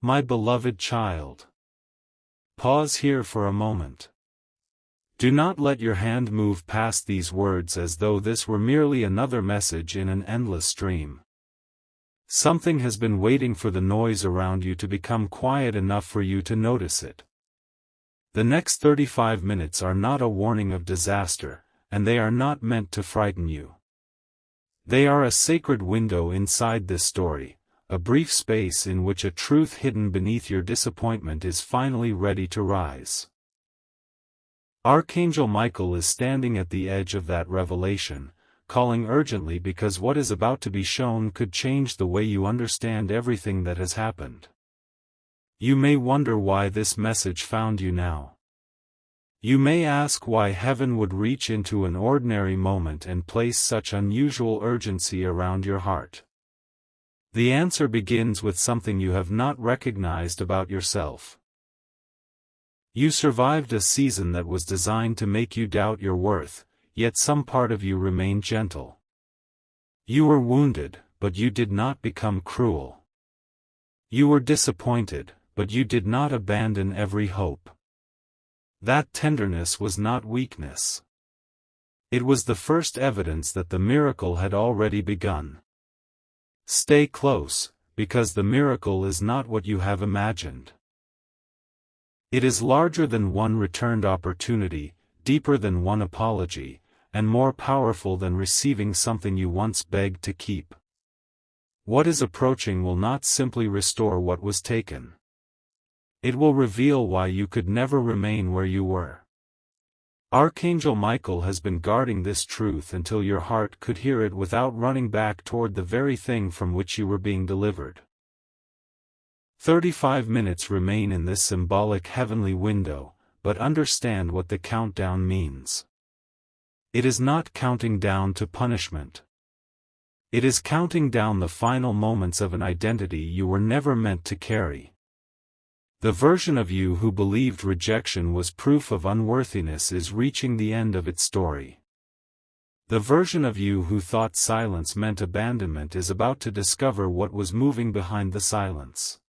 My beloved child. Pause here for a moment. Do not let your hand move past these words as though this were merely another message in an endless stream. Something has been waiting for the noise around you to become quiet enough for you to notice it. The next 35 minutes are not a warning of disaster, and they are not meant to frighten you. They are a sacred window inside this story, a brief space in which a truth hidden beneath your disappointment is finally ready to rise. Archangel Michael is standing at the edge of that revelation, calling urgently because what is about to be shown could change the way you understand everything that has happened. You may wonder why this message found you now. You may ask why heaven would reach into an ordinary moment and place such unusual urgency around your heart. The answer begins with something you have not recognized about yourself. You survived a season that was designed to make you doubt your worth, yet some part of you remained gentle. You were wounded, but you did not become cruel. You were disappointed, but you did not abandon every hope. That tenderness was not weakness. It was the first evidence that the miracle had already begun. Stay close, because the miracle is not what you have imagined. It is larger than one returned opportunity, deeper than one apology, and more powerful than receiving something you once begged to keep. What is approaching will not simply restore what was taken. It will reveal why you could never remain where you were. Archangel Michael has been guarding this truth until your heart could hear it without running back toward the very thing from which you were being delivered. 35 minutes remain in this symbolic heavenly window, but understand what the countdown means. It is not counting down to punishment. It is counting down the final moments of an identity you were never meant to carry. The version of you who believed rejection was proof of unworthiness is reaching the end of its story. The version of you who thought silence meant abandonment is about to discover what was moving behind the silence.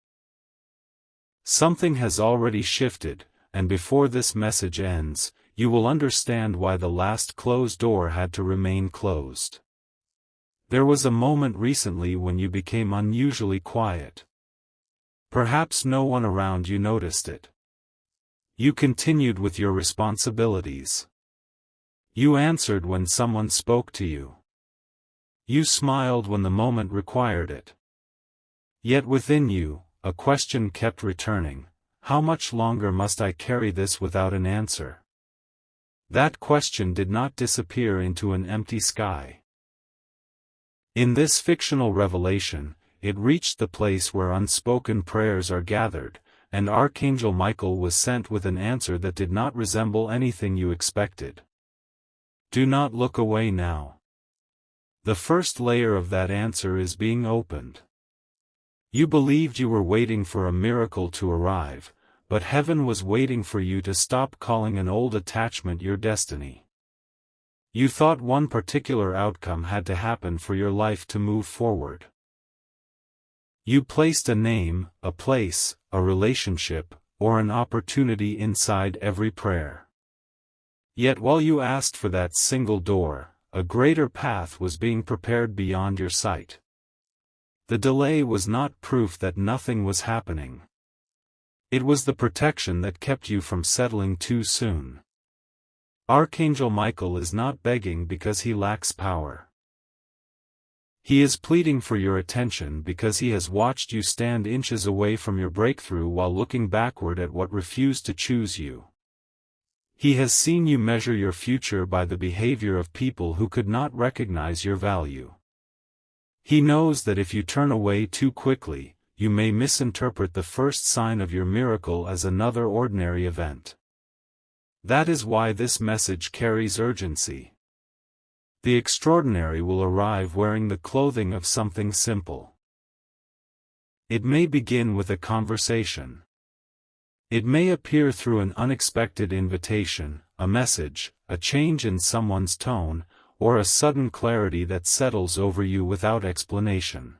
Something has already shifted, and before this message ends, you will understand why the last closed door had to remain closed. There was a moment recently when you became unusually quiet. Perhaps no one around you noticed it. You continued with your responsibilities. You answered when someone spoke to you. You smiled when the moment required it. Yet within you, a question kept returning: how much longer must I carry this without an answer? That question did not disappear into an empty sky. In this fictional revelation, it reached the place where unspoken prayers are gathered, and Archangel Michael was sent with an answer that did not resemble anything you expected. Do not look away now. The first layer of that answer is being opened. You believed you were waiting for a miracle to arrive, but heaven was waiting for you to stop calling an old attachment your destiny. You thought one particular outcome had to happen for your life to move forward. You placed a name, a place, a relationship, or an opportunity inside every prayer. Yet while you asked for that single door, a greater path was being prepared beyond your sight. The delay was not proof that nothing was happening. It was the protection that kept you from settling too soon. Archangel Michael is not begging because he lacks power. He is pleading for your attention because he has watched you stand inches away from your breakthrough while looking backward at what refused to choose you. He has seen you measure your future by the behavior of people who could not recognize your value. He knows that if you turn away too quickly, you may misinterpret the first sign of your miracle as another ordinary event. That is why this message carries urgency. The extraordinary will arrive wearing the clothing of something simple. It may begin with a conversation. It may appear through an unexpected invitation, a message, a change in someone's tone, or a sudden clarity that settles over you without explanation.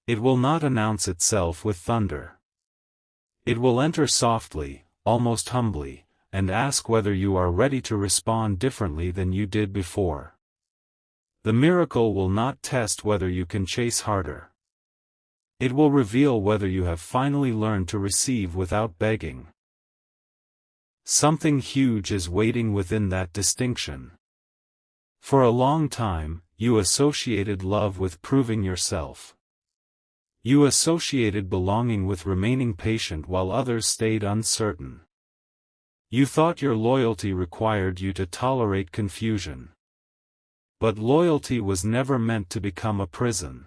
It will not announce itself with thunder. It will enter softly, almost humbly, and ask whether you are ready to respond differently than you did before. The miracle will not test whether you can chase harder. It will reveal whether you have finally learned to receive without begging. Something huge is waiting within that distinction. For a long time, you associated love with proving yourself. You associated belonging with remaining patient while others stayed uncertain. You thought your loyalty required you to tolerate confusion. But loyalty was never meant to become a prison.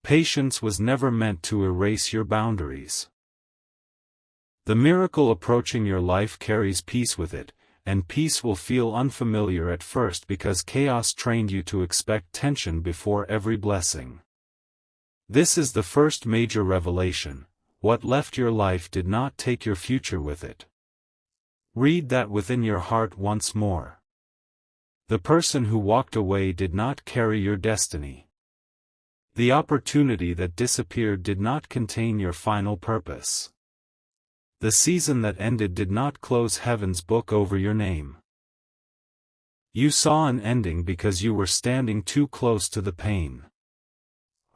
Patience was never meant to erase your boundaries. The miracle approaching your life carries peace with it, and peace will feel unfamiliar at first because chaos trained you to expect tension before every blessing. This is the first major revelation: what left your life did not take your future with it. Read that within your heart once more. The person who walked away did not carry your destiny. The opportunity that disappeared did not contain your final purpose. The season that ended did not close heaven's book over your name. You saw an ending because you were standing too close to the pain.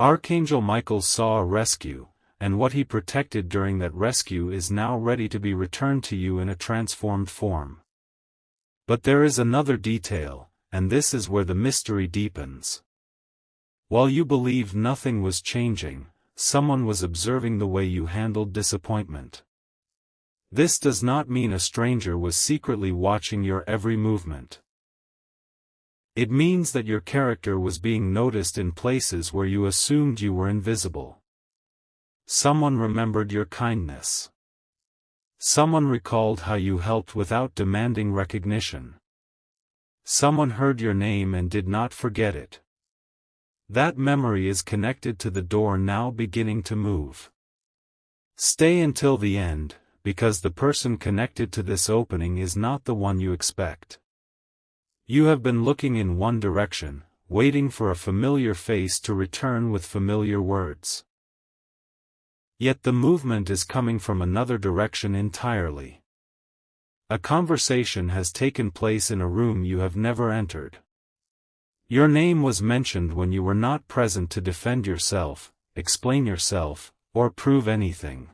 Archangel Michael saw a rescue, and what he protected during that rescue is now ready to be returned to you in a transformed form. But there is another detail, and this is where the mystery deepens. While you believed nothing was changing, someone was observing the way you handled disappointment. This does not mean a stranger was secretly watching your every movement. It means that your character was being noticed in places where you assumed you were invisible. Someone remembered your kindness. Someone recalled how you helped without demanding recognition. Someone heard your name and did not forget it. That memory is connected to the door now beginning to move. Stay until the end, because the person connected to this opening is not the one you expect. You have been looking in one direction, waiting for a familiar face to return with familiar words. Yet the movement is coming from another direction entirely. A conversation has taken place in a room you have never entered. Your name was mentioned when you were not present to defend yourself, explain yourself, or prove anything.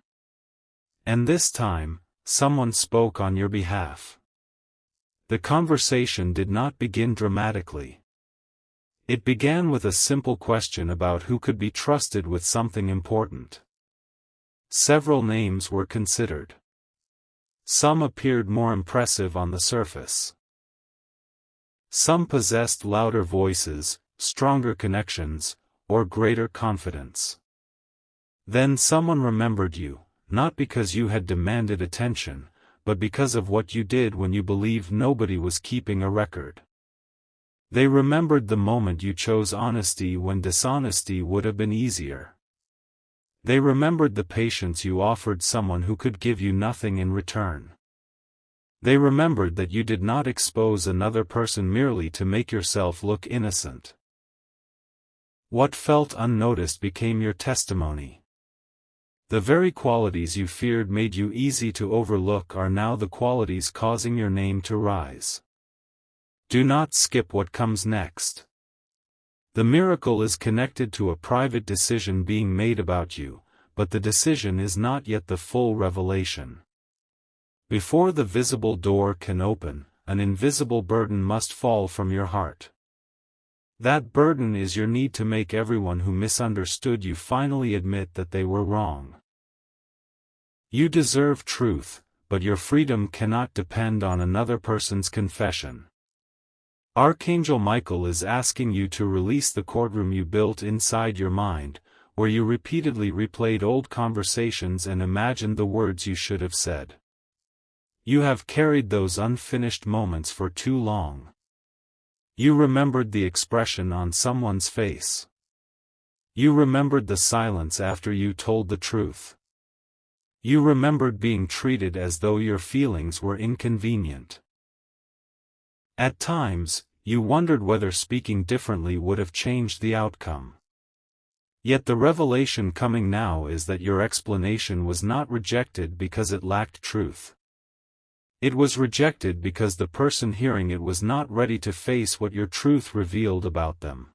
And this time, someone spoke on your behalf. The conversation did not begin dramatically. It began with a simple question about who could be trusted with something important. Several names were considered. Some appeared more impressive on the surface. Some possessed louder voices, stronger connections, or greater confidence. Then someone remembered you, not because you had demanded attention, but because of what you did when you believed nobody was keeping a record. They remembered the moment you chose honesty when dishonesty would have been easier. They remembered the patience you offered someone who could give you nothing in return. They remembered that you did not expose another person merely to make yourself look innocent. What felt unnoticed became your testimony. The very qualities you feared made you easy to overlook are now the qualities causing your name to rise. Do not skip what comes next. The miracle is connected to a private decision being made about you, but the decision is not yet the full revelation. Before the visible door can open, an invisible burden must fall from your heart. That burden is your need to make everyone who misunderstood you finally admit that they were wrong. You deserve truth, but your freedom cannot depend on another person's confession. Archangel Michael is asking you to release the courtroom you built inside your mind, where you repeatedly replayed old conversations and imagined the words you should have said. You have carried those unfinished moments for too long. You remembered the expression on someone's face. You remembered the silence after you told the truth. You remembered being treated as though your feelings were inconvenient. At times, you wondered whether speaking differently would have changed the outcome. Yet the revelation coming now is that your explanation was not rejected because it lacked truth. It was rejected because the person hearing it was not ready to face what your truth revealed about them.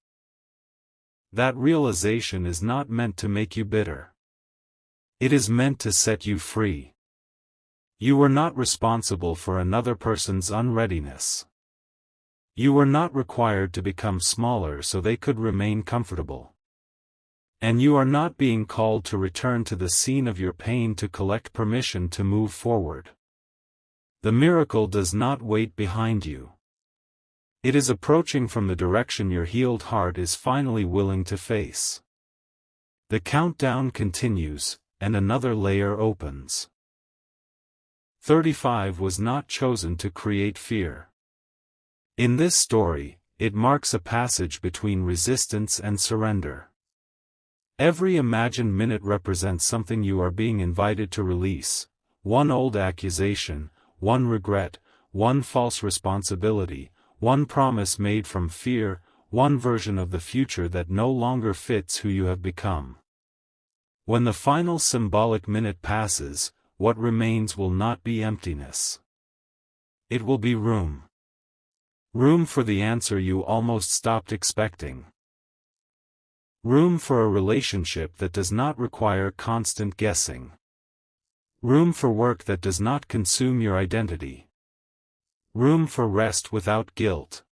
That realization is not meant to make you bitter. It is meant to set you free. You were not responsible for another person's unreadiness. You were not required to become smaller so they could remain comfortable. And you are not being called to return to the scene of your pain to collect permission to move forward. The miracle does not wait behind you. It is approaching from the direction your healed heart is finally willing to face. The countdown continues, and another layer opens. 35 was not chosen to create fear. In this story, it marks a passage between resistance and surrender. Every imagined minute represents something you are being invited to release: one old accusation, one regret, one false responsibility, one promise made from fear, one version of the future that no longer fits who you have become. When the final symbolic minute passes, what remains will not be emptiness. It will be room. Room for the answer you almost stopped expecting. Room for a relationship that does not require constant guessing. Room for work that does not consume your identity. Room for rest without guilt.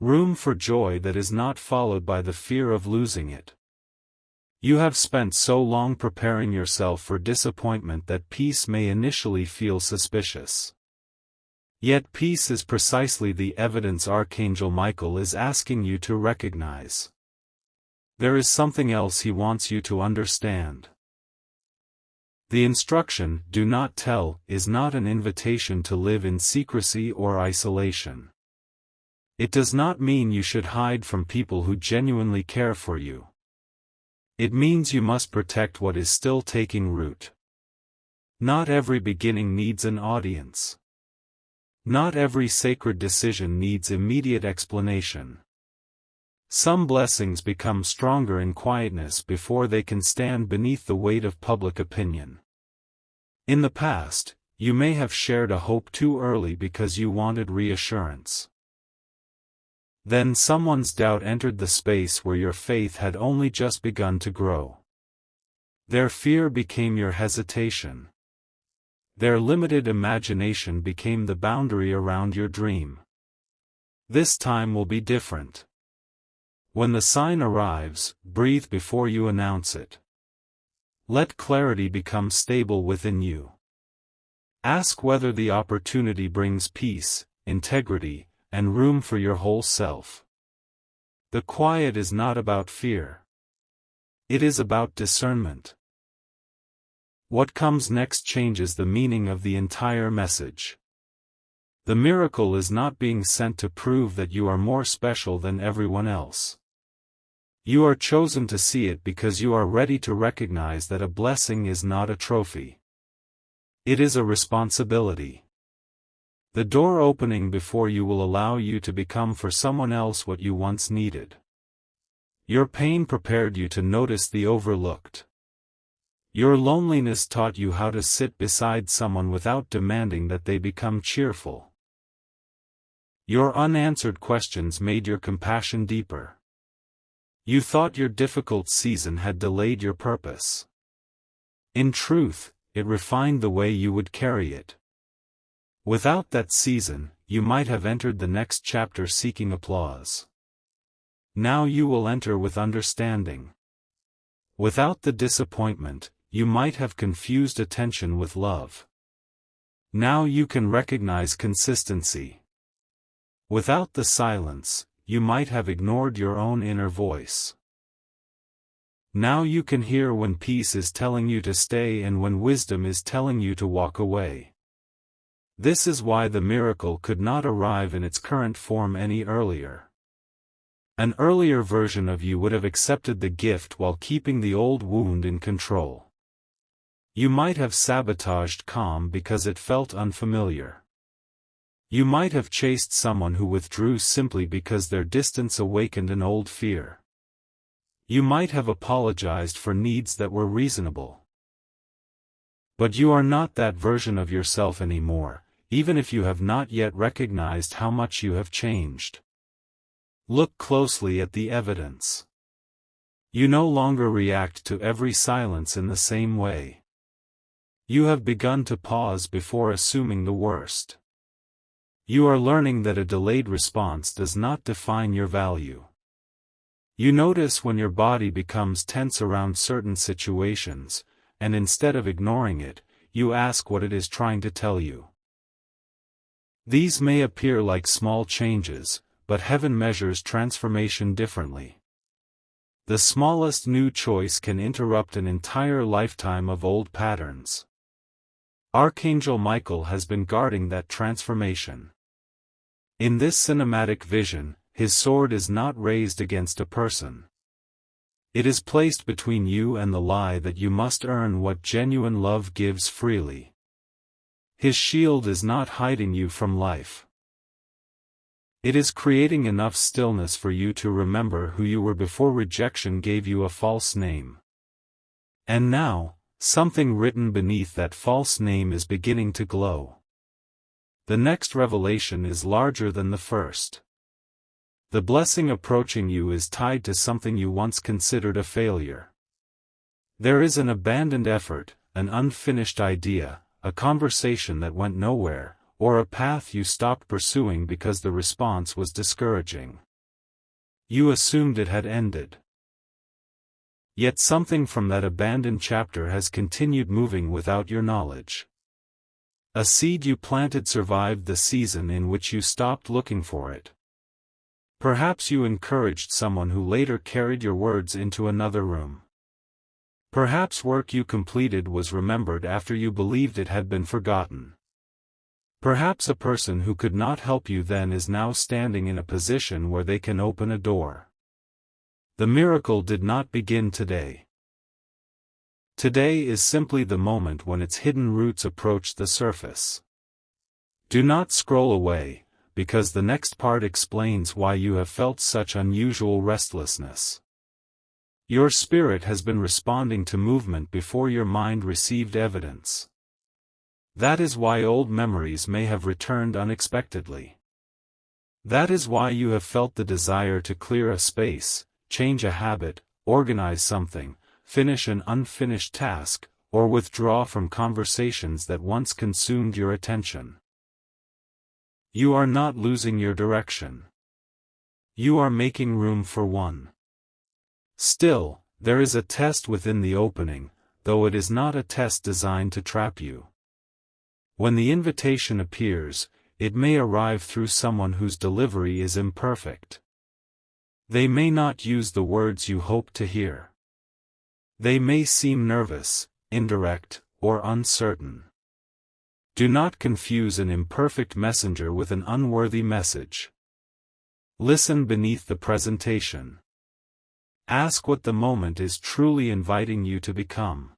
Room for joy that is not followed by the fear of losing it. You have spent so long preparing yourself for disappointment that peace may initially feel suspicious. Yet peace is precisely the evidence Archangel Michael is asking you to recognize. There is something else he wants you to understand. The instruction, "Do not tell," is not an invitation to live in secrecy or isolation. It does not mean you should hide from people who genuinely care for you. It means you must protect what is still taking root. Not every beginning needs an audience. Not every sacred decision needs immediate explanation. Some blessings become stronger in quietness before they can stand beneath the weight of public opinion. In the past, you may have shared a hope too early because you wanted reassurance. Then someone's doubt entered the space where your faith had only just begun to grow. Their fear became your hesitation. Their limited imagination became the boundary around your dream. This time will be different. When the sign arrives, breathe before you announce it. Let clarity become stable within you. Ask whether the opportunity brings peace, integrity, and room for your whole self. The quiet is not about fear. It is about discernment. What comes next changes the meaning of the entire message. The miracle is not being sent to prove that you are more special than everyone else. You are chosen to see it because you are ready to recognize that a blessing is not a trophy. It is a responsibility. The door opening before you will allow you to become for someone else what you once needed. Your pain prepared you to notice the overlooked. Your loneliness taught you how to sit beside someone without demanding that they become cheerful. Your unanswered questions made your compassion deeper. You thought your difficult season had delayed your purpose. In truth, it refined the way you would carry it. Without that season, you might have entered the next chapter seeking applause. Now you will enter with understanding. Without the disappointment, you might have confused attention with love. Now you can recognize consistency. Without the silence, you might have ignored your own inner voice. Now you can hear when peace is telling you to stay and when wisdom is telling you to walk away. This is why the miracle could not arrive in its current form any earlier. An earlier version of you would have accepted the gift while keeping the old wound in control. You might have sabotaged calm because it felt unfamiliar. You might have chased someone who withdrew simply because their distance awakened an old fear. You might have apologized for needs that were reasonable. But you are not that version of yourself anymore, even if you have not yet recognized how much you have changed. Look closely at the evidence. You no longer react to every silence in the same way. You have begun to pause before assuming the worst. You are learning that a delayed response does not define your value. You notice when your body becomes tense around certain situations, and instead of ignoring it, you ask what it is trying to tell you. These may appear like small changes, but heaven measures transformation differently. The smallest new choice can interrupt an entire lifetime of old patterns. Archangel Michael has been guarding that transformation. In this cinematic vision, his sword is not raised against a person. It is placed between you and the lie that you must earn what genuine love gives freely. His shield is not hiding you from life. It is creating enough stillness for you to remember who you were before rejection gave you a false name. And now, something written beneath that false name is beginning to glow. The next revelation is larger than the first. The blessing approaching you is tied to something you once considered a failure. There is an abandoned effort, an unfinished idea, a conversation that went nowhere, or a path you stopped pursuing because the response was discouraging. You assumed it had ended. Yet something from that abandoned chapter has continued moving without your knowledge. A seed you planted survived the season in which you stopped looking for it. Perhaps you encouraged someone who later carried your words into another room. Perhaps work you completed was remembered after you believed it had been forgotten. Perhaps a person who could not help you then is now standing in a position where they can open a door. The miracle did not begin today. Today is simply the moment when its hidden roots approach the surface. Do not scroll away, because the next part explains why you have felt such unusual restlessness. Your spirit has been responding to movement before your mind received evidence. That is why old memories may have returned unexpectedly. That is why you have felt the desire to clear a space, change a habit, organize something, finish an unfinished task, or withdraw from conversations that once consumed your attention. You are not losing your direction. You are making room for one. Still, there is a test within the opening, though it is not a test designed to trap you. When the invitation appears, it may arrive through someone whose delivery is imperfect. They may not use the words you hope to hear. They may seem nervous, indirect, or uncertain. Do not confuse an imperfect messenger with an unworthy message. Listen beneath the presentation. Ask what the moment is truly inviting you to become.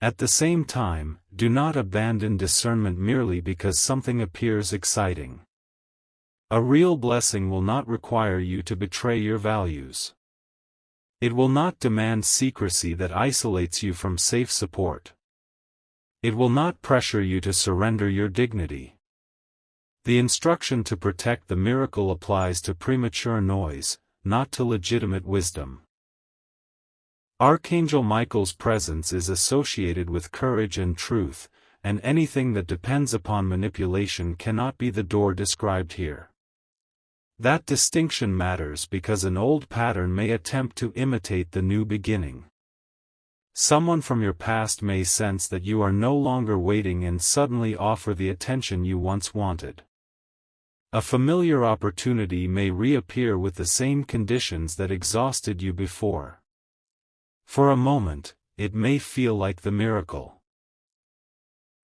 At the same time, do not abandon discernment merely because something appears exciting. A real blessing will not require you to betray your values. It will not demand secrecy that isolates you from safe support. It will not pressure you to surrender your dignity. The instruction to protect the miracle applies to premature noise, not to legitimate wisdom. Archangel Michael's presence is associated with courage and truth, and anything that depends upon manipulation cannot be the door described here. That distinction matters because an old pattern may attempt to imitate the new beginning. Someone from your past may sense that you are no longer waiting and suddenly offer the attention you once wanted. A familiar opportunity may reappear with the same conditions that exhausted you before. For a moment, it may feel like the miracle.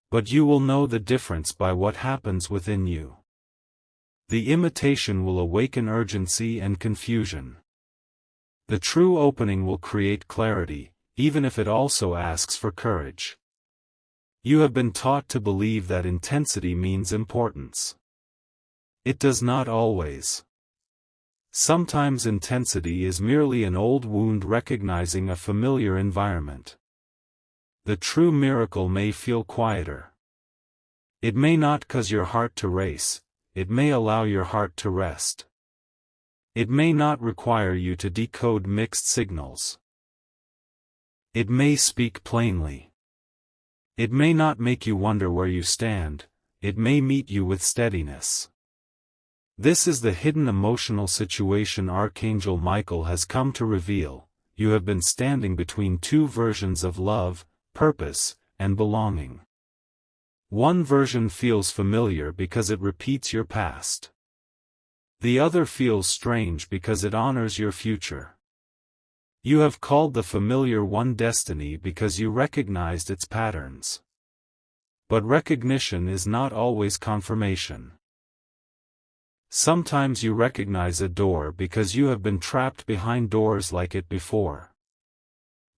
But you will know the difference by what happens within you. The imitation will awaken urgency and confusion. The true opening will create clarity, even if it also asks for courage. You have been taught to believe that intensity means importance. It does not always. Sometimes intensity is merely an old wound recognizing a familiar environment. The true miracle may feel quieter. It may not cause your heart to race, it may allow your heart to rest. It may not require you to decode mixed signals. It may speak plainly. It may not make you wonder where you stand, it may meet you with steadiness. This is the hidden emotional situation Archangel Michael has come to reveal. You have been standing between two versions of love, purpose, and belonging. One version feels familiar because it repeats your past. The other feels strange because it honors your future. You have called the familiar one destiny because you recognized its patterns. But recognition is not always confirmation. Sometimes you recognize a door because you have been trapped behind doors like it before.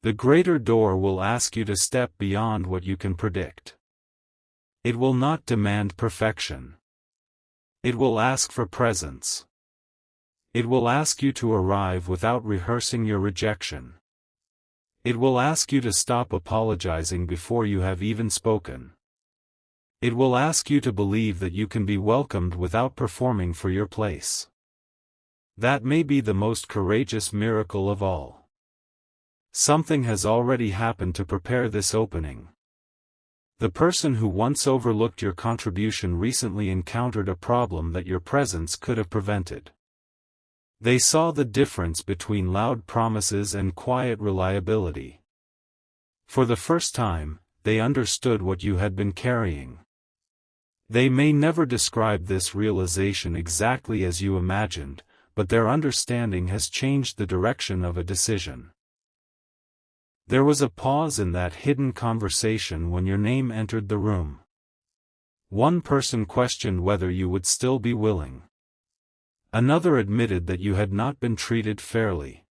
The greater door will ask you to step beyond what you can predict. It will not demand perfection. It will ask for presence. It will ask you to arrive without rehearsing your rejection. It will ask you to stop apologizing before you have even spoken. It will ask you to believe that you can be welcomed without performing for your place. That may be the most courageous miracle of all. Something has already happened to prepare this opening. The person who once overlooked your contribution recently encountered a problem that your presence could have prevented. They saw the difference between loud promises and quiet reliability. For the first time, they understood what you had been carrying. They may never describe this realization exactly as you imagined, but their understanding has changed the direction of a decision. There was a pause in that hidden conversation when your name entered the room. One person questioned whether you would still be willing. Another admitted that you had not been treated fairly.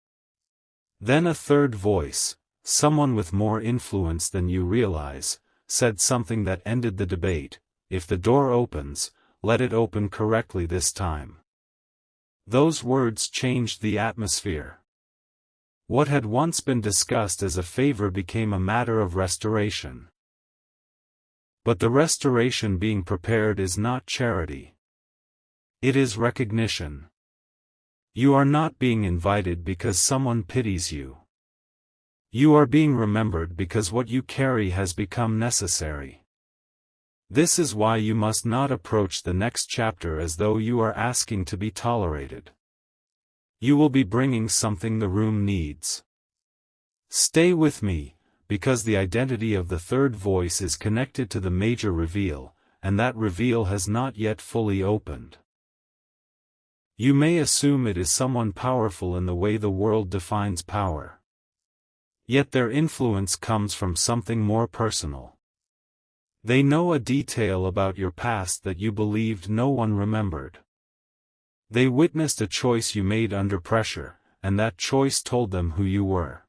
Then a third voice, someone with more influence than you realize, said something that ended the debate. If the door opens, let it open correctly this time. Those words changed the atmosphere. What had once been discussed as a favor became a matter of restoration. But the restoration being prepared is not charity. It is recognition. You are not being invited because someone pities you. You are being remembered because what you carry has become necessary. This is why you must not approach the next chapter as though you are asking to be tolerated. You will be bringing something the room needs. Stay with me, because the identity of the third voice is connected to the major reveal, and that reveal has not yet fully opened. You may assume it is someone powerful in the way the world defines power. Yet their influence comes from something more personal. They know a detail about your past that you believed no one remembered. They witnessed a choice you made under pressure, and that choice told them who you were.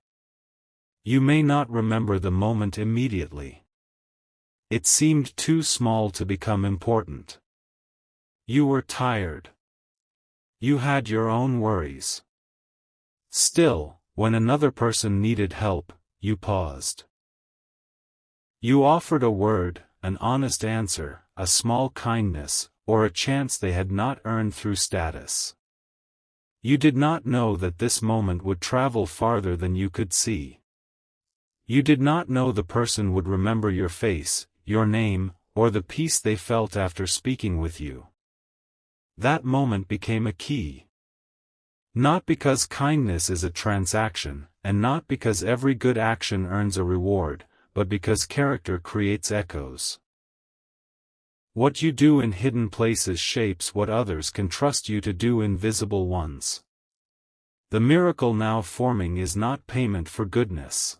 You may not remember the moment immediately. It seemed too small to become important. You were tired. You had your own worries. Still, when another person needed help, you paused. You offered a word, an honest answer, a small kindness, or a chance they had not earned through status. You did not know that this moment would travel farther than you could see. You did not know the person would remember your face, your name, or the peace they felt after speaking with you. That moment became a key. Not because kindness is a transaction, and not because every good action earns a reward, but because character creates echoes. What you do in hidden places shapes what others can trust you to do in visible ones. The miracle now forming is not payment for goodness.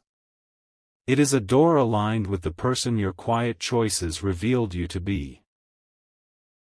It is a door aligned with the person your quiet choices revealed you to be.